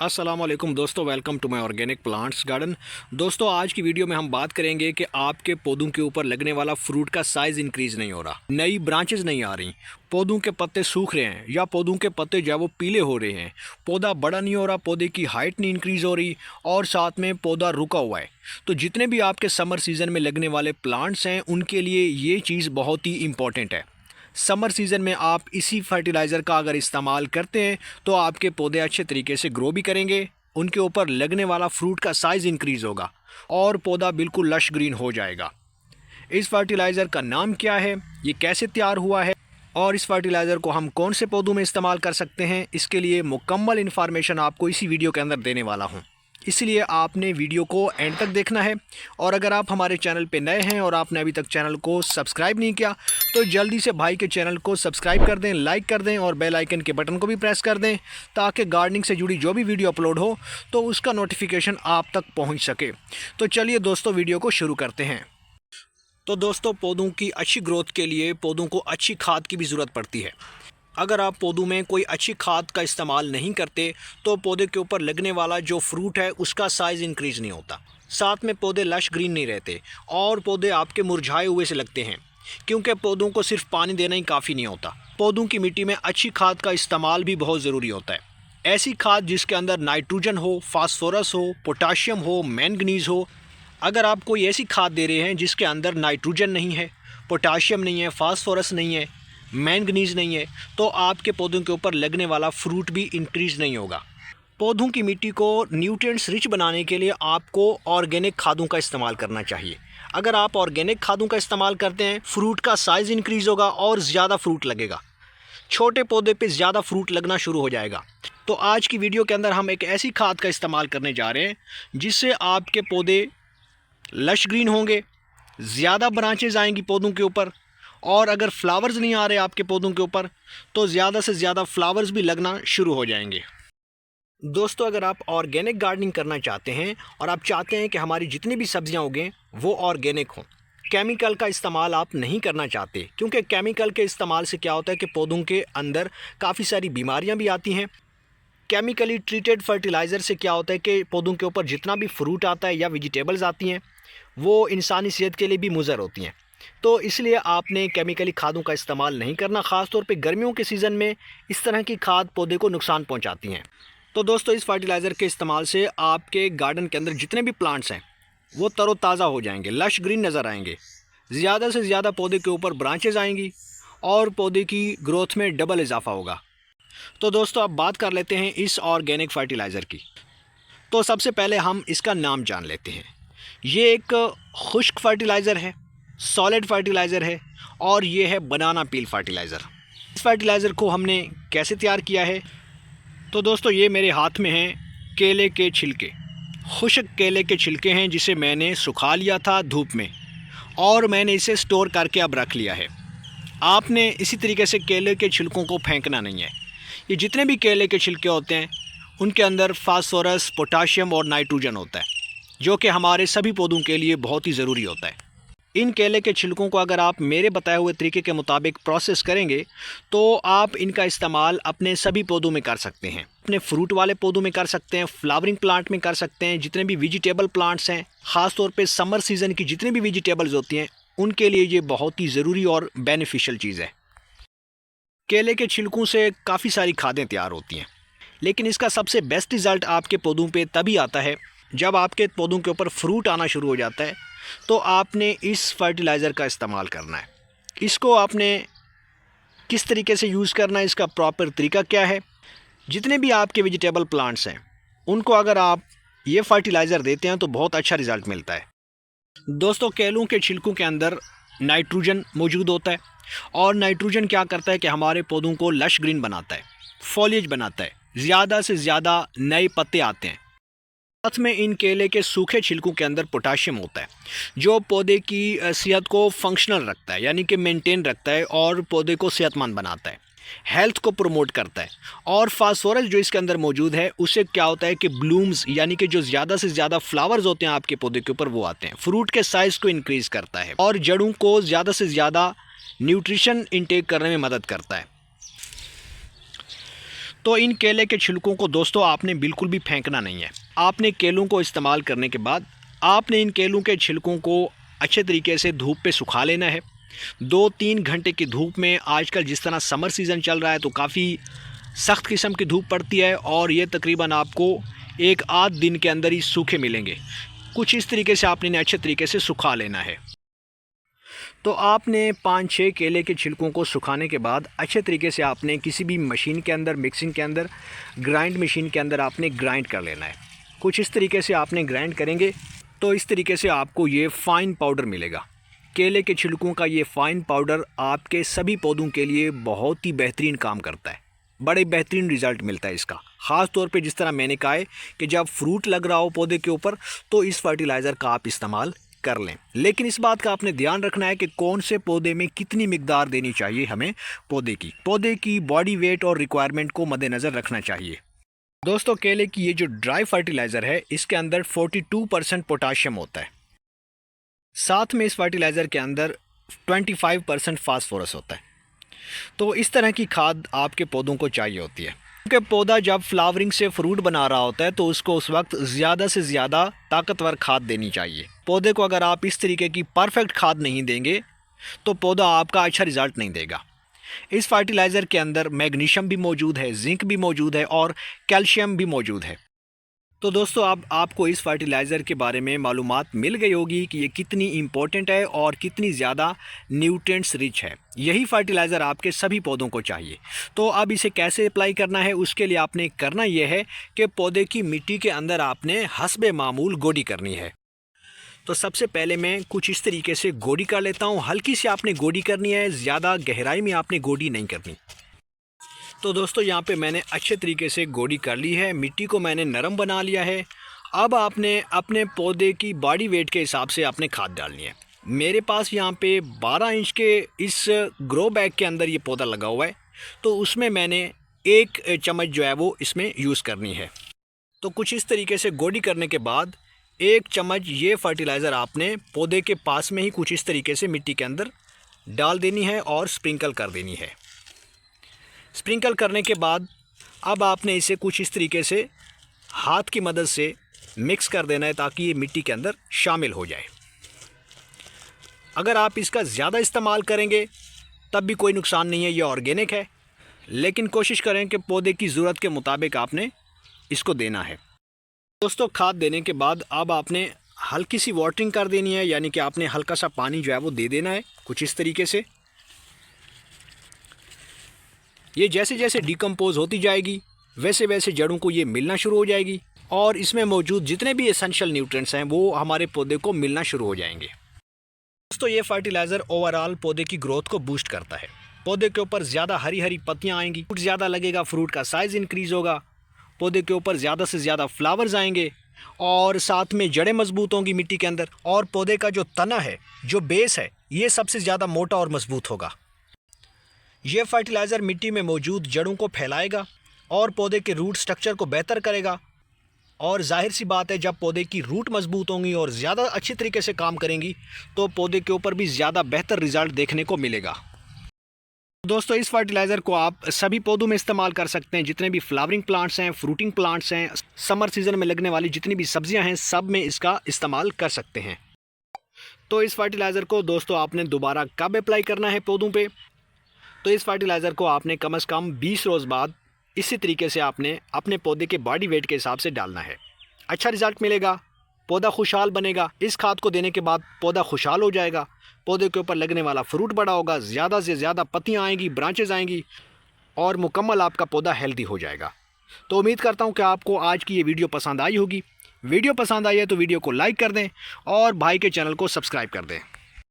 अस्सलामुअलैकुम दोस्तों, welcome to my organic plants garden. दोस्तों, आज की वीडियो में हम बात करेंगे कि आपके पौधों के ऊपर लगने वाला फ्रूट का साइज़ इंक्रीज़ नहीं हो रहा, नई ब्रांचेस नहीं आ रही, पौधों के पत्ते सूख रहे हैं या पौधों के पत्ते जो है वो पीले हो रहे हैं, पौधा बड़ा नहीं हो रहा, पौधे की हाइट नहीं इंक्रीज़ हो रही और साथ में पौधा रुका हुआ है। तो जितने भी आपके समर सीज़न में लगने वाले प्लांट्स हैं उनके लिए ये चीज़ बहुत ही इंपॉर्टेंट है। समर सीज़न में आप इसी फर्टिलाइज़र का अगर इस्तेमाल करते हैं तो आपके पौधे अच्छे तरीके से ग्रो भी करेंगे, उनके ऊपर लगने वाला फ्रूट का साइज़ इंक्रीज़ होगा और पौधा बिल्कुल लश ग्रीन हो जाएगा। इस फर्टिलाइज़र का नाम क्या है, ये कैसे तैयार हुआ है और इस फर्टिलाइज़र को हम कौन से पौधों में इस्तेमाल कर सकते हैं, इसके लिए मुकम्मल इन्फॉर्मेशन आपको इसी वीडियो के अंदर देने वाला हूँ। इसलिए आपने वीडियो को एंड तक देखना है। और अगर आप हमारे चैनल पे नए हैं और आपने अभी तक चैनल को सब्सक्राइब नहीं किया तो जल्दी से भाई के चैनल को सब्सक्राइब कर दें, लाइक कर दें और बेल आइकन के बटन को भी प्रेस कर दें ताकि गार्डनिंग से जुड़ी जो भी वीडियो अपलोड हो तो उसका नोटिफिकेशन आप तक पहुंच सके। तो चलिए दोस्तों, वीडियो को शुरू करते हैं। तो दोस्तों, पौधों की अच्छी ग्रोथ के लिए पौधों को अच्छी खाद की भी ज़रूरत पड़ती है। अगर आप पौधों में कोई अच्छी खाद का इस्तेमाल नहीं करते तो पौधे के ऊपर लगने वाला जो फ्रूट है उसका साइज़ इंक्रीज़ नहीं होता, साथ में पौधे लश ग्रीन नहीं रहते और पौधे आपके मुरझाए हुए से लगते हैं, क्योंकि पौधों को सिर्फ पानी देना ही काफ़ी नहीं होता। पौधों की मिट्टी में अच्छी खाद का इस्तेमाल भी बहुत ज़रूरी होता है। ऐसी खाद जिसके अंदर नाइट्रोजन हो, फास्फोरस हो, पोटाशियम हो, मैंगनीज़ हो। अगर आप कोई ऐसी खाद दे रहे हैं जिसके अंदर नाइट्रोजन नहीं है, पोटाशियम नहीं है, फास्फोरस नहीं है, मैंगनीज़ नहीं है, तो आपके पौधों के ऊपर लगने वाला फ्रूट भी इंक्रीज़ नहीं होगा। पौधों की मिट्टी को न्यूट्रिएंट्स रिच बनाने के लिए आपको ऑर्गेनिक खादों का इस्तेमाल करना चाहिए। अगर आप ऑर्गेनिक खादों का इस्तेमाल करते हैं, फ्रूट का साइज़ इंक्रीज़ होगा और ज़्यादा फ्रूट लगेगा, छोटे पौधे पे ज़्यादा फ्रूट लगना शुरू हो जाएगा। तो आज की वीडियो के अंदर हम एक ऐसी खाद का इस्तेमाल करने जा रहे हैं जिससे आपके पौधे लश ग्रीन होंगे, ज़्यादा ब्रांचेज आएंगी पौधों के ऊपर, और अगर फ्लावर्स नहीं आ रहे आपके पौधों के ऊपर तो ज़्यादा से ज़्यादा फ्लावर्स भी लगना शुरू हो जाएंगे। दोस्तों, अगर आप ऑर्गेनिक गार्डनिंग करना चाहते हैं और आप चाहते हैं कि हमारी जितनी भी सब्जियां उगें वो ऑर्गेनिक हों, केमिकल का इस्तेमाल आप नहीं करना चाहते, क्योंकि केमिकल के इस्तेमाल से क्या होता है कि पौधों के अंदर काफ़ी सारी बीमारियां भी आती हैं। केमिकली ट्रीटेड फर्टिलाइज़र से क्या होता है कि पौधों के ऊपर जितना भी फ्रूट आता है या वेजिटेबल्स आती हैं वो इंसानी सेहत के लिए भी मुज़र होती हैं। तो इसलिए आपने केमिकली खादों का इस्तेमाल नहीं करना। ख़ास तौर पे गर्मियों के सीज़न में इस तरह की खाद पौधे को नुकसान पहुंचाती हैं। तो दोस्तों, इस फर्टिलाइज़र के इस्तेमाल से आपके गार्डन के अंदर जितने भी प्लांट्स हैं वो तरोताज़ा हो जाएंगे, लश ग्रीन नज़र आएंगे, ज़्यादा से ज़्यादा पौधे के ऊपर ब्रांचेज आएंगी और पौधे की ग्रोथ में डबल इजाफा होगा। तो दोस्तों, अब बात कर लेते हैं इस ऑर्गेनिक फर्टिलाइज़र की। तो सबसे पहले हम इसका नाम जान लेते हैं। ये एक खुश्क फर्टिलाइज़र है, सॉलिड फर्टिलाइज़र है और ये है बनाना पील फर्टिलाइज़र। इस फर्टिलाइज़र को हमने कैसे तैयार किया है? तो दोस्तों, ये मेरे हाथ में हैं केले के छिलके, खुश्क केले के छिलके हैं जिसे मैंने सुखा लिया था धूप में और मैंने इसे स्टोर करके अब रख लिया है। आपने इसी तरीके से केले के छिलकों को फेंकना नहीं है। ये जितने भी केले के छिलके होते हैं उनके अंदर फास्फोरस, पोटाशियम और नाइट्रोजन होता है, जो कि हमारे सभी पौधों के लिए बहुत ही ज़रूरी होता है। इन केले के छिलकों को अगर आप मेरे बताए हुए तरीके के मुताबिक प्रोसेस करेंगे तो आप इनका इस्तेमाल अपने सभी पौधों में कर सकते हैं। अपने फ्रूट वाले पौधों में कर सकते हैं, फ्लावरिंग प्लांट में कर सकते हैं, जितने भी वेजिटेबल प्लांट्स हैं, ख़ास तौर पे समर सीज़न की जितनी भी वेजिटेबल्स होती हैं उनके लिए ये बहुत ही ज़रूरी और बेनिफिशियल चीज़ है। केले के छिलकों से काफ़ी सारी खादें तैयार होती हैं, लेकिन इसका सबसे बेस्ट रिज़ल्ट आपके पौधों पे तभी आता है जब आपके पौधों के ऊपर फ्रूट आना शुरू हो जाता है। तो आपने इस फर्टिलाइज़र का इस्तेमाल करना है। इसको आपने किस तरीके से यूज़ करना है, इसका प्रॉपर तरीका क्या है? जितने भी आपके वेजिटेबल प्लांट्स हैं उनको अगर आप ये फर्टिलाइज़र देते हैं तो बहुत अच्छा रिज़ल्ट मिलता है। दोस्तों, केलों के छिलकों के अंदर नाइट्रोजन मौजूद होता है और नाइट्रोजन क्या करता है कि हमारे पौधों को लश ग्रीन बनाता है, फॉलिएज बनाता है, ज़्यादा से ज़्यादा नए पत्ते आते हैं। साथ में इन केले के सूखे छिलकों के अंदर पोटाशियम होता है जो पौधे की सेहत को फंक्शनल रखता है, यानी कि मेंटेन रखता है और पौधे को सेहतमंद बनाता है, हेल्थ को प्रमोट करता है। और फास्फोरस जो इसके अंदर मौजूद है उससे क्या होता है कि ब्लूम्स, यानी कि जो ज़्यादा से ज़्यादा फ्लावर्स होते हैं आपके पौधे के ऊपर वो आते हैं, फ्रूट के साइज़ को इंक्रीज़ करता है और जड़ों को ज़्यादा से ज़्यादा न्यूट्रिशन इनटेक करने में मदद करता है। तो इन केले के छिलकों को दोस्तों आपने बिल्कुल भी फेंकना नहीं है। आपने केलों को इस्तेमाल करने के बाद आपने इन केलों के छिलकों को अच्छे तरीके से धूप पे सुखा लेना है। 2-3 घंटे की धूप में, आजकल जिस तरह समर सीज़न चल रहा है तो काफ़ी सख्त किस्म की धूप पड़ती है और ये तकरीबन आपको 1-8 दिन के अंदर ही सूखे मिलेंगे। कुछ इस तरीके से आपने इन्हें अच्छे तरीके से सुखा लेना है। तो आपने 5-6 केले के छिलकों को सुखाने के बाद अच्छे तरीके से आपने किसी भी मशीन के अंदर, मिक्सिंग के अंदर, ग्राइंड मशीन के अंदर आपने ग्राइंड कर लेना है। कुछ इस तरीके से आपने ग्राइंड करेंगे तो इस तरीके से आपको ये फ़ाइन पाउडर मिलेगा। केले के छिलकों का ये फ़ाइन पाउडर आपके सभी पौधों के लिए बहुत ही बेहतरीन काम करता है। बड़े बेहतरीन रिज़ल्ट मिलता है इसका। ख़ास तौर पे जिस तरह मैंने कहा है कि जब फ्रूट लग रहा हो पौधे के ऊपर तो इस फर्टिलाइज़र का आप इस्तेमाल कर लें। लेकिन इस बात का आपने ध्यान रखना है कि कौन से पौधे में कितनी मिकदार देनी चाहिए हमें पौधे की बॉडी वेट और रिक्वायरमेंट को मद्देनज़र रखना चाहिए। दोस्तों, केले की ये जो ड्राई फर्टिलाइज़र है इसके अंदर 42% पोटाशियम होता है। साथ में इस फर्टिलाइज़र के अंदर 25% फास्फोरस होता है। तो इस तरह की खाद आपके पौधों को चाहिए होती है, क्योंकि पौधा जब फ्लावरिंग से फ्रूट बना रहा होता है तो उसको उस वक्त ज़्यादा से ज़्यादा ताकतवर खाद देनी चाहिए। पौधे को अगर आप इस तरीके की परफेक्ट खाद नहीं देंगे तो पौधा आपका अच्छा रिज़ल्ट नहीं देगा। इस फर्टिलाइज़र के अंदर मैग्नीशियम भी मौजूद है, जिंक भी मौजूद है और कैल्शियम भी मौजूद है। तो दोस्तों, अब आपको इस फर्टिलाइज़र के बारे में मालूमात मिल गई होगी कि ये कितनी इम्पोर्टेंट है और कितनी ज़्यादा न्यूट्रिएंट्स रिच है। यही फर्टिलाइज़र आपके सभी पौधों को चाहिए। तो अब इसे कैसे अप्लाई करना है, उसके लिए आपने करना यह है कि पौधे की मिट्टी के अंदर आपने हस्बे मामूल गोडी करनी है। तो सबसे पहले मैं कुछ इस तरीके से गोडी कर लेता हूँ। हल्की सी आपने गोडी करनी है, ज़्यादा गहराई में आपने गोडी नहीं करनी। तो दोस्तों, यहाँ पे मैंने अच्छे तरीके से गोडी कर ली है, मिट्टी को मैंने नरम बना लिया है। अब आपने अपने पौधे की बॉडी वेट के हिसाब से आपने खाद डालनी है। मेरे पास यहाँ पे 12 इंच के इस ग्रो बैग के अंदर ये पौधा लगा हुआ है, तो उसमें मैंने 1 चम्मच जो है वो इसमें यूज़ करनी है। तो कुछ इस तरीके से गोडी करने के बाद 1 चम्मच ये फर्टिलाइज़र आपने पौधे के पास में ही कुछ इस तरीके से मिट्टी के अंदर डाल देनी है और स्प्रिंकल कर देनी है। स्प्रिंकल करने के बाद अब आपने इसे कुछ इस तरीके से हाथ की मदद से मिक्स कर देना है ताकि ये मिट्टी के अंदर शामिल हो जाए। अगर आप इसका ज़्यादा इस्तेमाल करेंगे तब भी कोई नुकसान नहीं है, ये ऑर्गेनिक है, लेकिन कोशिश करें कि पौधे की ज़रूरत के मुताबिक आपने इसको देना है। दोस्तों, खाद देने के बाद अब आपने हल्की सी वाटरिंग कर देनी है, यानी कि आपने हल्का सा पानी जो है वो दे देना है कुछ इस तरीके से। ये जैसे जैसे डिकम्पोज होती जाएगी वैसे वैसे जड़ों को ये मिलना शुरू हो जाएगी और इसमें मौजूद जितने भी एसेंशियल न्यूट्रिएंट्स हैं वो हमारे पौधे को मिलना शुरू हो जाएंगे। दोस्तों, ये फर्टिलाइज़र ओवरऑल पौधे की ग्रोथ को बूस्ट करता है। पौधे के ऊपर ज़्यादा हरी हरी पत्तियाँ आएंगी, फ्रूट ज़्यादा लगेगा, फ्रूट का साइज़ इंक्रीज़ होगा, पौधे के ऊपर ज़्यादा से ज़्यादा फ्लावर्स आएंगे और साथ में जड़ें मजबूत होंगी मिट्टी के अंदर, और पौधे का जो तना है, जो बेस है, ये सबसे ज़्यादा मोटा और मजबूत होगा। ये फर्टिलाइज़र मिट्टी में मौजूद जड़ों को फैलाएगा और पौधे के रूट स्ट्रक्चर को बेहतर करेगा। और जाहिर सी बात है, जब पौधे की रूट मजबूत होंगी और ज़्यादा अच्छी तरीके से काम करेंगी तो पौधे के ऊपर भी ज़्यादा बेहतर रिज़ल्ट देखने को मिलेगा। दोस्तों, इस फर्टिलाइज़र को आप सभी पौधों में इस्तेमाल कर सकते हैं। जितने भी फ्लावरिंग प्लांट्स हैं, फ्रूटिंग प्लांट्स हैं, समर सीज़न में लगने वाली जितनी भी सब्जियाँ हैं, सब में इसका इस्तेमाल कर सकते हैं। तो इस फर्टिलाइज़र को दोस्तों आपने दोबारा कब अप्लाई करना है पौधों पे? तो इस फर्टिलाइज़र को आपने कम से कम 20 रोज़ बाद इसी तरीके से आपने अपने पौधे के बॉडी वेट के हिसाब से डालना है। अच्छा रिज़ल्ट मिलेगा, पौधा खुशहाल बनेगा। इस खाद को देने के बाद पौधा खुशहाल हो जाएगा, पौधे के ऊपर लगने वाला फ्रूट बड़ा होगा, ज़्यादा से ज़्यादा पत्तियाँ आएंगी, ब्रांचेज आएंगी और मुकम्मल आपका पौधा हेल्दी हो जाएगा। तो उम्मीद करता हूँ कि आपको आज की ये वीडियो पसंद आई होगी। वीडियो पसंद आई है तो वीडियो को लाइक कर दें और भाई के चैनल को सब्सक्राइब कर दें।